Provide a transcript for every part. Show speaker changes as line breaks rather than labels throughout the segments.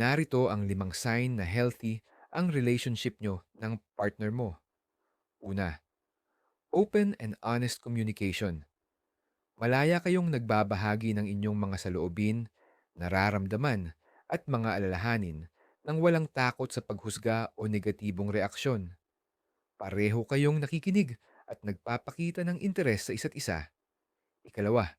Narito ang 5 sign na healthy ang relationship nyo ng partner mo. Una, open and honest communication. Malaya kayong nagbabahagi ng inyong mga saloobin, nararamdaman, at mga alalahanin nang walang takot sa paghusga o negatibong reaksyon. Pareho kayong nakikinig at nagpapakita ng interes sa isa't isa. Ikalawa,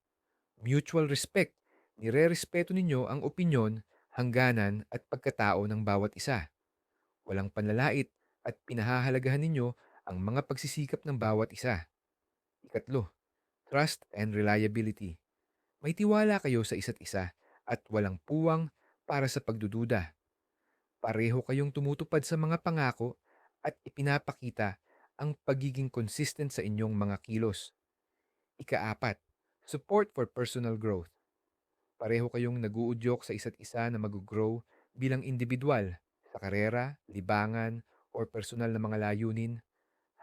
mutual respect. Nire-respeto ninyo ang opinyon, hangganan at pagkatao ng bawat isa. Walang panlalait at pinahahalagahan ninyo ang mga pagsisikap ng bawat isa. Ikatlo, trust and reliability. May tiwala kayo sa isa't isa at walang puwang para sa pagdududa. Pareho kayong tumutupad sa mga pangako at ipinapakita ang pagiging consistent sa inyong mga kilos. Ikaapat, support for personal growth. Pareho kayong naguudyok sa isa't isa na mag-grow bilang individual sa karera, libangan, or personal na mga layunin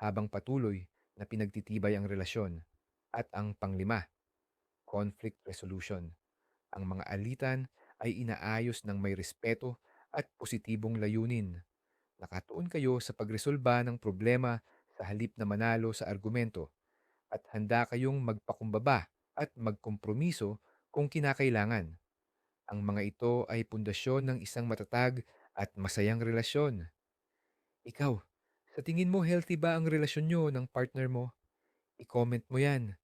habang patuloy na pinagtitibay ang relasyon. At ang panglima, conflict resolution. Ang mga alitan ay inaayos ng may respeto at positibong layunin. Nakatuon kayo sa pagresolba ng problema sa halip na manalo sa argumento, at handa kayong magpakumbaba at magkompromiso kung kinakailangan. Ang mga ito ay pundasyon ng isang matatag at masayang relasyon. Ikaw, sa tingin mo healthy ba ang relasyon nyo ng partner mo? I-comment mo yan